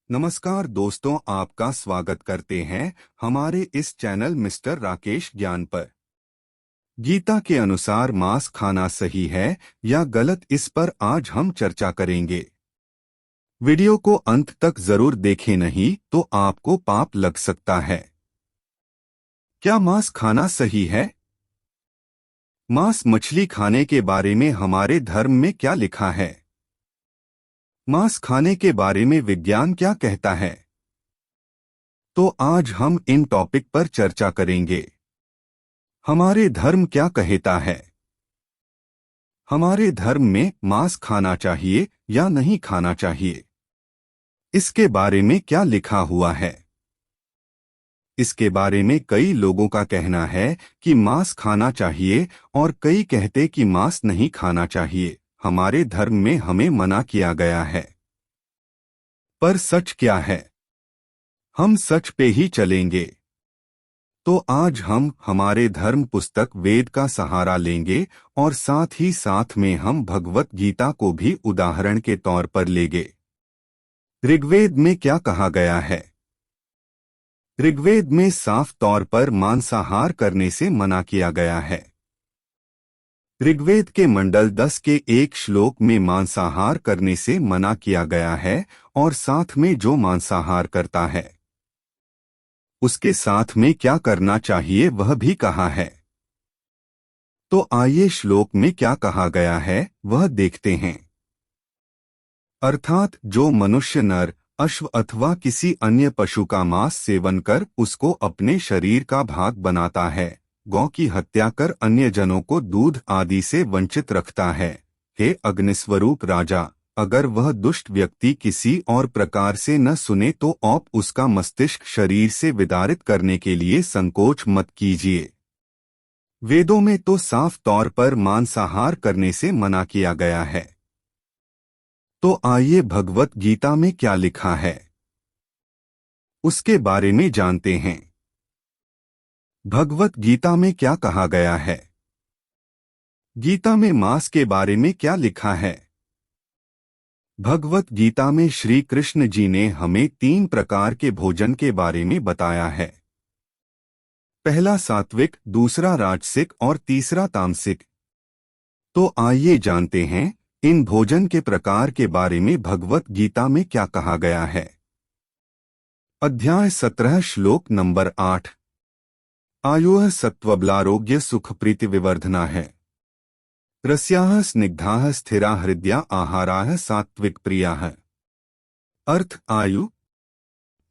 नमस्कार दोस्तों, आपका स्वागत करते हैं हमारे इस चैनल मिस्टर राकेश ज्ञान पर। गीता के अनुसार मांस खाना सही है या गलत, इस पर आज हम चर्चा करेंगे। वीडियो को अंत तक जरूर देखें, नहीं तो आपको पाप लग सकता है। क्या मांस खाना सही है? मांस मछली खाने के बारे में हमारे धर्म में क्या लिखा है? मांस खाने के बारे में विज्ञान क्या कहता है? तो आज हम इन टॉपिक पर चर्चा करेंगे। हमारे धर्म क्या कहता है? हमारे धर्म में मांस खाना चाहिए या नहीं खाना चाहिए, इसके बारे में क्या लिखा हुआ है? इसके बारे में कई लोगों का कहना है कि मांस खाना चाहिए और कई कहते कि मांस नहीं खाना चाहिए। हमारे धर्म में हमें मना किया गया है। पर सच क्या है? हम सच पे ही चलेंगे। तो आज हम हमारे धर्म पुस्तक वेद का सहारा लेंगे और साथ ही साथ में हम भगवत गीता को भी उदाहरण के तौर पर लेंगे। ऋग्वेद में क्या कहा गया है? ऋग्वेद में साफ तौर पर मांसाहार करने से मना किया गया है। ऋग्वेद के मंडल 10 के एक श्लोक में मांसाहार करने से मना किया गया है और साथ में जो मांसाहार करता है उसके साथ में क्या करना चाहिए वह भी कहा है। तो आइए श्लोक में क्या कहा गया है वह देखते हैं। अर्थात जो मनुष्य नर, अश्व अथवा किसी अन्य पशु का मांस सेवन कर उसको अपने शरीर का भाग बनाता है, गौ की हत्या कर अन्य जनों को दूध आदि से वंचित रखता है, हे अग्निस्वरूप राजा, अगर वह दुष्ट व्यक्ति किसी और प्रकार से न सुने तो आप उसका मस्तिष्क शरीर से विदारित करने के लिए संकोच मत कीजिए। वेदों में तो साफ तौर पर मांसाहार करने से मना किया गया है। तो आइए भगवत गीता में क्या लिखा है उसके बारे में जानते हैं। भगवत गीता में क्या कहा गया है? गीता में मांस के बारे में क्या लिखा है? भगवत गीता में श्री कृष्ण जी ने हमें 3 प्रकार के भोजन के बारे में बताया है। पहला सात्विक, दूसरा राजसिक और तीसरा तामसिक। तो आइए जानते हैं इन भोजन के प्रकार के बारे में भगवत गीता में क्या कहा गया है। अध्याय 17 श्लोक नंबर 8। आयुः सत्त्वबलारोग्य सुख प्रीति विवर्धना है। रस्याः स्निग्धाः स्थिरा हृदया आहाराः सात्विक प्रियाः। अर्थ: आयु,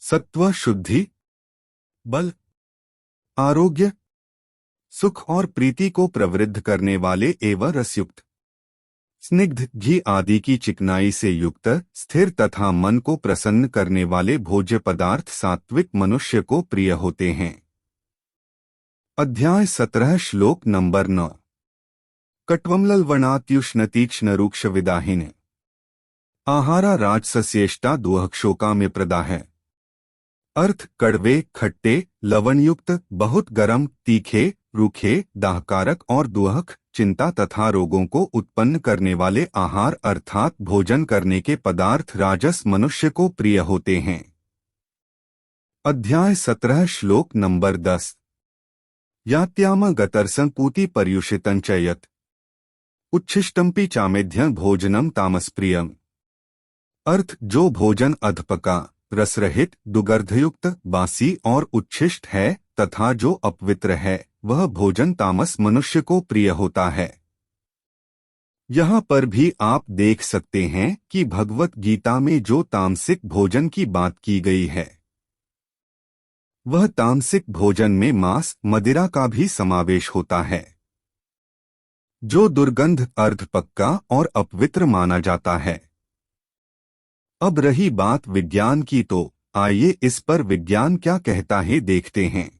सत्व शुद्धि, बल, आरोग्य, सुख और प्रीति को प्रवृद्ध करने वाले एवं रसयुक्त, स्निग्ध घी आदि की चिकनाई से युक्त, स्थिर तथा मन को प्रसन्न करने वाले भोज्य पदार्थ सात्विक मनुष्य को प्रिय होते हैं। अध्याय 17 श्लोक नंबर 9। कट्वम्ललवणात्युष्णतीक्ष्ण रूक्ष विदाहिन आहारा राजसस्येष्टा दुहक्षोका में प्रदा है। अर्थ: कड़वे, खट्टे, लवणयुक्त, बहुत गर्म, तीखे, रूखे, दाहकारक और दुहक, चिंता तथा रोगों को उत्पन्न करने वाले आहार अर्थात भोजन करने के पदार्थ राजस मनुष्य को प्रिय होते हैं। अध्याय 17 श्लोक नंबर 10। यात्याम गतरसं पूति पर्युषितं च यत् उच्छिष्टम्पि चामेध्यं भोजनम तामसप्रियम। अर्थ: जो भोजन अधपका, रसरहित, दुर्गंधयुक्त, बासी और उच्छिष्ट है तथा जो अपवित्र है वह भोजन तामस मनुष्य को प्रिय होता है। यहाँ पर भी आप देख सकते हैं कि भगवत गीता में जो तामसिक भोजन की बात की गई है वह तामसिक भोजन में मांस, मदिरा का भी समावेश होता है, जो दुर्गंध, अर्धपक्का और अपवित्र माना जाता है। अब रही बात विज्ञान की, तो आइए इस पर विज्ञान क्या कहता है देखते हैं।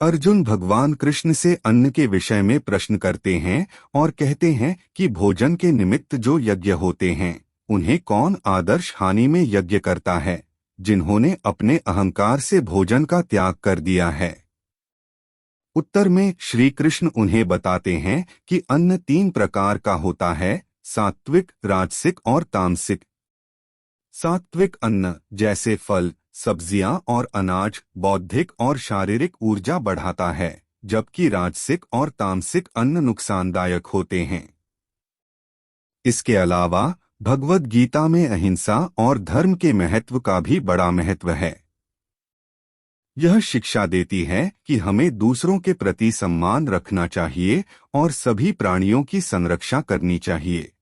अर्जुन भगवान कृष्ण से अन्न के विषय में प्रश्न करते हैं और कहते हैं कि भोजन के निमित्त जो यज्ञ होते हैं उन्हें कौन आदर्श हानि में यज्ञ करता है, जिन्होंने अपने अहंकार से भोजन का त्याग कर दिया है। उत्तर में श्री कृष्ण उन्हें बताते हैं कि अन्न 3 प्रकार का होता है: सात्विक, राजसिक और तामसिक। सात्विक अन्न जैसे फल, सब्जियां और अनाज बौद्धिक और शारीरिक ऊर्जा बढ़ाता है, जबकि राजसिक और तामसिक अन्न नुकसानदायक होते हैं। इसके अलावा भगवद गीता में अहिंसा और धर्म के महत्व का भी बड़ा महत्व है। यह शिक्षा देती है कि हमें दूसरों के प्रति सम्मान रखना चाहिए और सभी प्राणियों की संरक्षा करनी चाहिए।